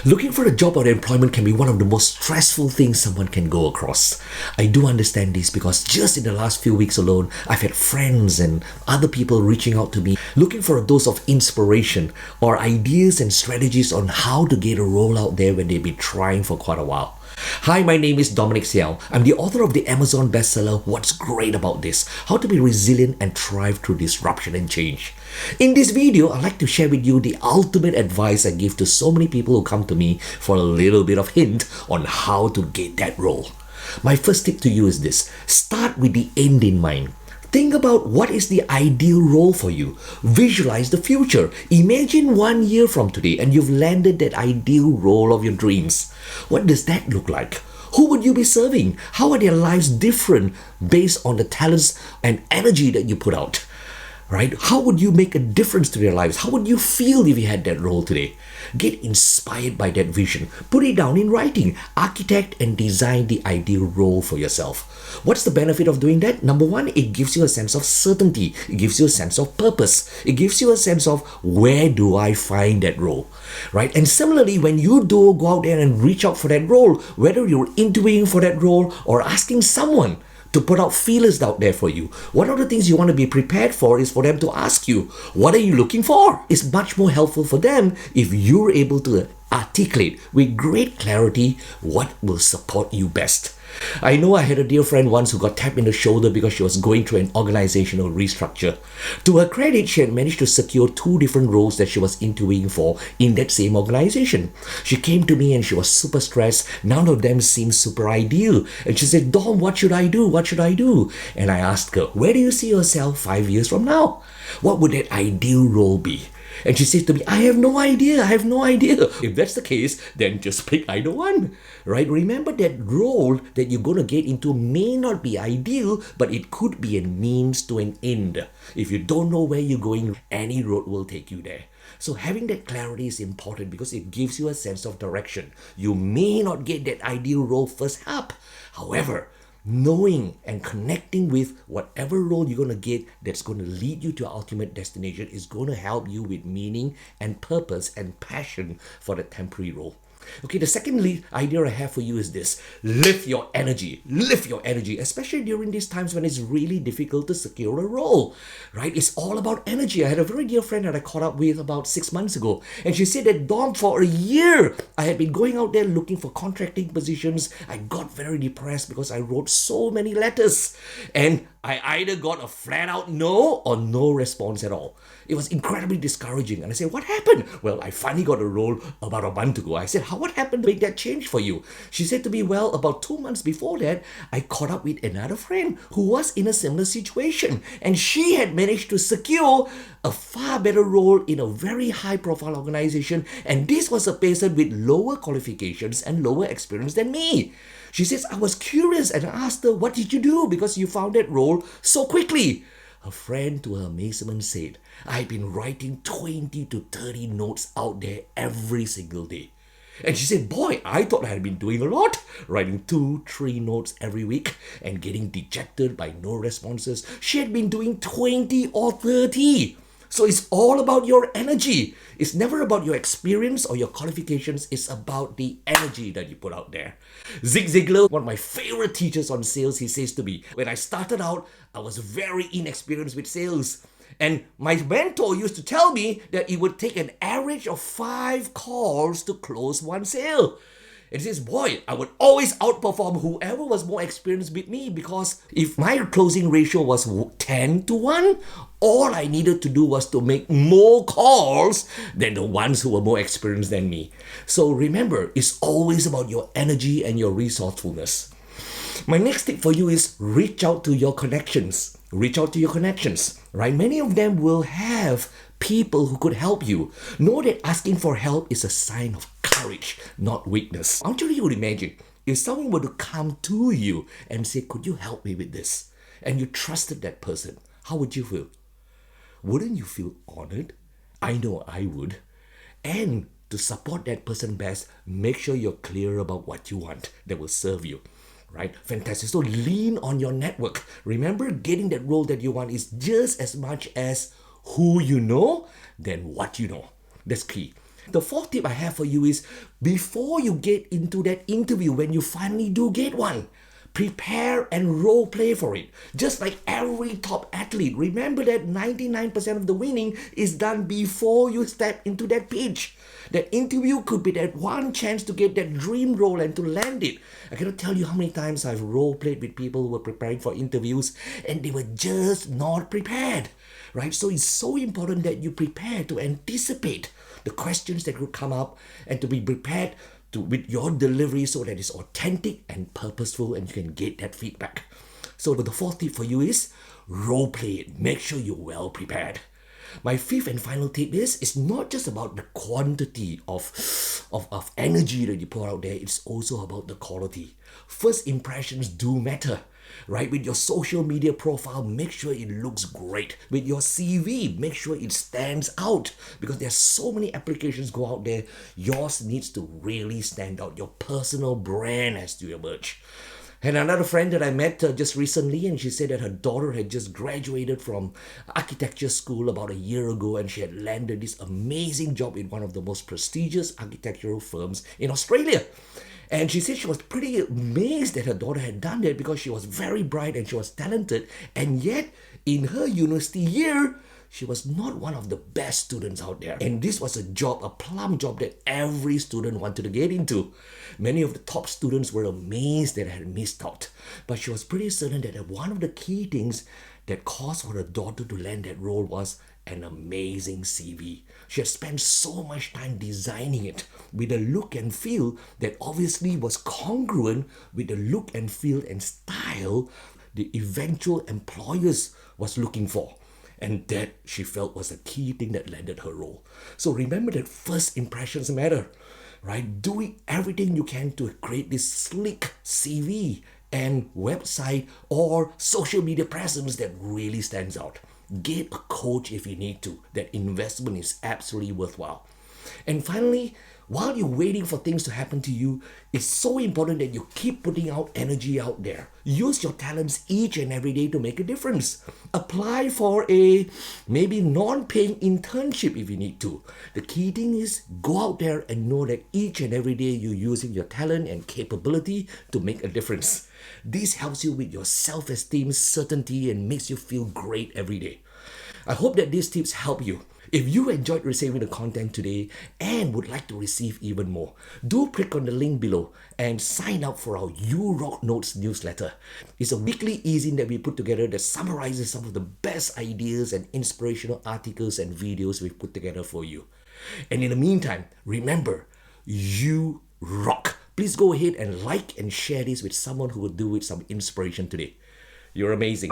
Looking for a job or employment can be one of the most stressful things someone can go across. I do understand this because just in the last few weeks alone, I've had friends and other people reaching out to me looking for a dose of inspiration or ideas and strategies on how to get a role out there when they've been trying for quite a while. Hi, my name is Dominic Siow. I'm the author of the Amazon bestseller, What's Great About This? How to be Resilient and Thrive Through Disruption and Change. In this video, I'd like to share with you the ultimate advice I give to so many people who come to me for a little bit of hint on how to get that role. My first tip to you is this: start with the end in mind. Think about what is the ideal role for you. Visualize the future. Imagine 1 year from today and you've landed that ideal role of your dreams. What does that look like? Who would you be serving? How are their lives different based on the talents and energy that you put out? Right? How would you make a difference to their lives? How would you feel if you had that role today? Get inspired by that vision. Put it down in writing. Architect and design the ideal role for yourself. What's the benefit of doing that? Number one, it gives you a sense of certainty. It gives you a sense of purpose. It gives you a sense of where do I find that role? Right? And similarly, when you do go out there and reach out for that role, whether you're interviewing for that role or asking someone to put out feelers out there for you, one of the things you want to be prepared for is for them to ask you, what are you looking for? It's much more helpful for them if you're able to articulate with great clarity what will support you best. I know I had a dear friend once who got tapped in the shoulder because she was going through an organizational restructure. To her credit, she had managed to secure 2 different roles that she was interviewing for in that same organization. She came to me and she was super stressed. None of them seemed super ideal. And she said, Dom, what should I do? What should I do? And I asked her, where do you see yourself 5 years from now? What would that ideal role be? And she said to me, I have no idea. If that's the case, then just pick either one, right? Remember that role that you're going to get into may not be ideal, but it could be a means to an end. If you don't know where you're going, any road will take you there. So having that clarity is important because it gives you a sense of direction. You may not get that ideal role first up. However, knowing and connecting with whatever role you're going to get that's going to lead you to your ultimate destination is going to help you with meaning and purpose and passion for the temporary role. Okay, the second idea I have for you is this: lift your energy, especially during these times when it's really difficult to secure a role, right? It's all about energy. I had a very dear friend that I caught up with about 6 months ago, and she said that, Dom, for a year, I had been going out there looking for contracting positions. I got very depressed because I wrote so many letters, and I either got a flat out no or no response at all. It was incredibly discouraging. And I said, what happened? Well, I finally got a role about a month ago. I said, what happened to make that change for you? She said to me, well, about 2 months before that, I caught up with another friend who was in a similar situation. And she had managed to secure a far better role in a very high profile organization. And this was a person with lower qualifications and lower experience than me. She says, I was curious and I asked her, what did you do because you found that role so quickly? Her friend, to her amazement, said, I've been writing 20 to 30 notes out there every single day. And she said, boy, I thought I had been doing a lot, writing 2-3 notes every week and getting dejected by no responses. She had been doing 20 or 30. So it's all about your energy. It's never about your experience or your qualifications. It's about the energy that you put out there. Zig Ziglar, one of my favorite teachers on sales, he says to me, when I started out, I was very inexperienced with sales. And my mentor used to tell me that it would take an average of 5 calls to close one sale. And he says, boy, I would always outperform whoever was more experienced with me because if my closing ratio was 10 to 1, all I needed to do was to make more calls than the ones who were more experienced than me. So remember, it's always about your energy and your resourcefulness. My next tip for you is reach out to your connections. Right? Many of them will have people who could help you. Know that asking for help is a sign of courage, not weakness. I want you to imagine if someone were to come to you and say, could you help me with this? And you trusted that person, how would you feel? Wouldn't you feel honored? I know I would. And to support that person best, make sure you're clear about what you want that will serve you. Right? Fantastic. So lean on your network. Remember, getting that role that you want is just as much as who you know than what you know. That's key. The fourth tip I have for you is before you get into that interview, when you finally do get one, prepare and role play for it. Just like every top athlete, remember that 99% of the winning is done before you step into that pitch. That interview could be that one chance to get that dream role and to land it. I cannot tell you how many times I've role played with people who were preparing for interviews and they were just not prepared. Right? So it's so important that you prepare to anticipate the questions that could come up and to be prepared with your delivery so that it's authentic and purposeful and you can get that feedback. So the fourth tip for you is role play it. Make sure you're well prepared. My fifth and final tip is it's not just about the quantity of energy that you pour out there, it's also about the quality. First impressions do matter. Right? With your social media profile, make sure it looks great. With your CV, make sure it stands out because there's so many applications go out there. Yours needs to really stand out. Your personal brand has to emerge. And another friend that I met just recently, and she said that her daughter had just graduated from architecture school about a year ago, and she had landed this amazing job in one of the most prestigious architectural firms in Australia. And she said she was pretty amazed that her daughter had done that because she was very bright and she was talented. And yet, in her university year, she was not one of the best students out there. And this was a job, a plum job that every student wanted to get into. Many of the top students were amazed that I had missed out. But she was pretty certain that one of the key things that caused for her daughter to land that role was an amazing CV. She had spent so much time designing it with a look and feel that obviously was congruent with the look and feel and style the eventual employers was looking for. And that she felt was a key thing that landed her role. So remember that first impressions matter, right? Doing everything you can to create this slick CV and website or social media presence that really stands out. Get a coach if you need to. That investment is absolutely worthwhile. And finally, while you're waiting for things to happen to you, it's so important that you keep putting out energy out there. Use your talents each and every day to make a difference. Apply for a maybe non-paying internship if you need to. The key thing is go out there and know that each and every day you're using your talent and capability to make a difference. This helps you with your self-esteem, certainty, and makes you feel great every day. I hope that these tips help you. If you enjoyed receiving the content today and would like to receive even more, do click on the link below and sign up for our You Rock Notes newsletter. It's a weekly e-zine that we put together that summarizes some of the best ideas and inspirational articles and videos we've put together for you. And in the meantime, remember, you rock. Please go ahead and like and share this with someone who will do with some inspiration today. You're amazing.